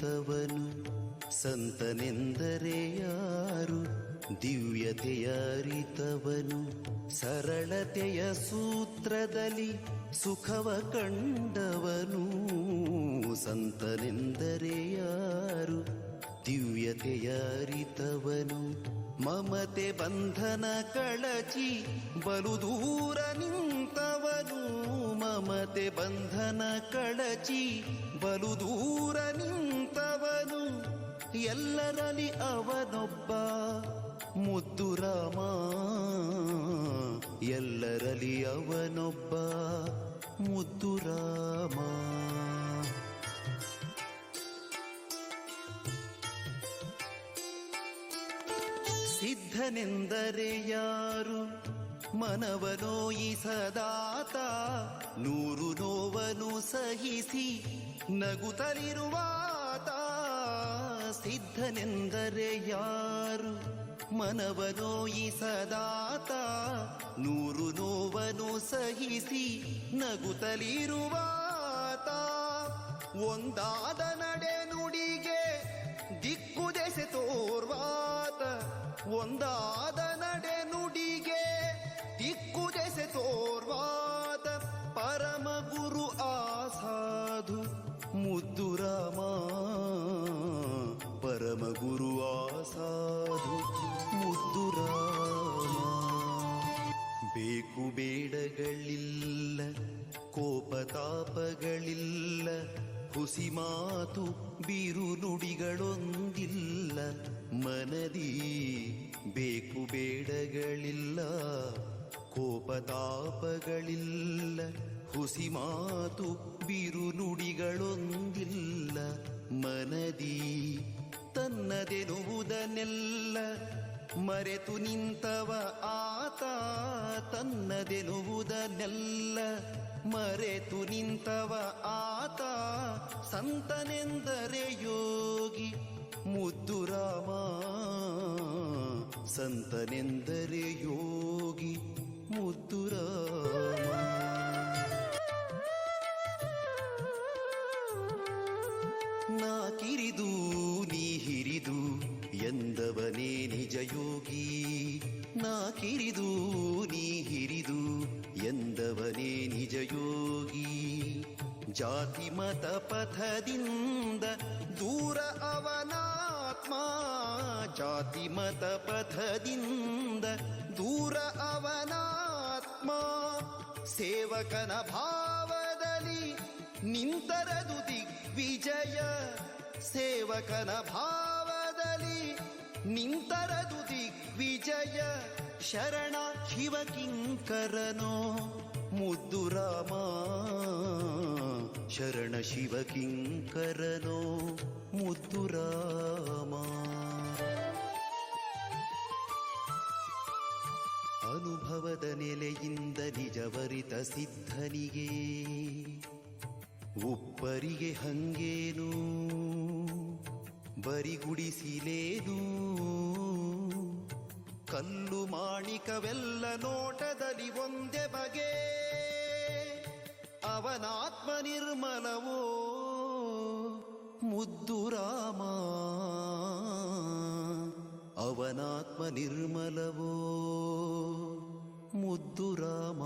ಅರಿತವನು ಸಂತನೆಂದರೆ ಯಾರು ದಿವ್ಯತೆಯ ಅರಿತವನು ಸರಳತೆಯ ಸೂತ್ರದಲ್ಲಿ ಸುಖವ ಕಂಡವನು ಸಂತನೆಂದರೆ ಯಾರು ದಿವ್ಯತೆಯ ಅರಿತವನು ಮಮತೆ ಬಂಧನ ಕಳಚಿ ಬಲು ದೂರ ನಿಂತವನು ಮಮತೆ ಬಂಧನ ಕಳಚಿ ಬಲು ದೂರ ನಿಂತವನು ಎಲ್ಲರಲ್ಲಿ ಅವನೊಬ್ಬ ಮುದ್ದು ರಾಮ ಎಲ್ಲರಲ್ಲಿ ಅವನೊಬ್ಬ ಮುದ್ದು ರಾಮ ಸಿದ್ಧನೆಂದರೆ ಯಾರು ಮನವನೋಯಿಸದಾತ ನೂರು ನೋವನು ಸಹಿಸಿ ನಗುತ್ತಲಿರುವಾತ ಸಿದ್ಧನೆಂದರೆ ಯಾರು ಮನವನೋಯಿಸದಾತ ನೂರು ನೋವನು ಸಹಿಸಿ ನಗುತ್ತಲಿರುವಾತ ಒಂದಾದ ನಡೆ ನುಡಿಗೆ ದಿಕ್ಕು ದೆಸೆ ತೋರ್ವಾತ ಒಂದಾದ ನಡೆ ನುಡಿಗೆ ದಿಕ್ಕು ದೆಸೆ ತೋರ್ವಾತ ಪರಮ ಗುರು ಆಸಾಧು ಮುದ್ದು ರಾಮ ಪರಮ ಗುರು ಆಸಾಧು ಮುದ್ದು ರಾಮ ಬೇಕು ಬೇಡಗಳಿಲ್ಲ ಕೋಪತಾಪಗಳಿಲ್ಲ ಹುಸಿ ಮಾತು ಬಿರು ನುಡಿಗಳೊಂದಿಲ್ಲ ಮನದಿ ಬೇಕು ಬೇಡಗಳಿಲ್ಲ ಕೋಪತಾಪಗಳಿಲ್ಲ ಹುಸಿ ಮಾತು ಬಿರು ನುಡಿಗಳೊಂದಿಲ್ಲ ಮನದಿ ತನ್ನದೆನುವುದನ್ನೆಲ್ಲ ಮರೆತು ನಿಂತವ ಆತ ತನ್ನದೆನುವುದನ್ನೆಲ್ಲ ಮರೆತು ನಿಂತವ ಆತ ಸಂತನೆಂದರೆ ಯೋಗಿ ಮುದ್ದು ರಾಮ ಸಂತನೆಂದರೆ ಯೋಗಿ ಮುದ್ದು ರಾಮ ನಾ ಕಿರಿದು ನೀ ಹಿರಿದು ಎಂದವನೇ ನಿಜ ಯೋಗಿ ನಾ ಕಿರಿದು ನೀ ಹಿರಿದು ಎಂದವನೇ ನಿಜ ಯೋಗಿ ಜಾತಿ ಮತ ಪಥದಿಂದ ದೂರ ಅವನಾತ್ಮ ಜಾತಿ ಮತ ಪಥದಿಂದ ದೂರ ಅವನಾತ್ಮ ಸೇವಕನ ಭಾವದಲ್ಲಿ ನಿಂತರದು ದಿಗ್ವಿಜಯ ಸೇವಕನ ಭಾವದಲ್ಲಿ ನಿಂತರದು ದಿಗ್ವಿಜಯ ಶರಣ ಶಿವಕಿಂಕರನೋ ಮುದ್ದು ರಾಮ ಶರಣ ಶಿವಕಿಂಕರನೋ ಮುದ್ದು ರಾಮ ಅನುಭವದ ನೆಲೆಯಿಂದ ನಿಜವರಿತ ಸಿದ್ಧನಿಗೆ ಒಬ್ಬರಿಗೆ ಹಂಗೇನು ಬರಿಗುಡಿಸಿಲೇನು ಕಲ್ಲು ಮಾಣಿಕವೆಲ್ಲ ನೋಟದಲ್ಲಿ ಒಂದೇ ಬಗೆ ಅವನಾತ್ಮ ನಿರ್ಮಲವೋ ಮುದ್ದು ರಾಮ ಅವನಾತ್ಮ ನಿರ್ಮಲವೋ ಮುದ್ದು ರಾಮ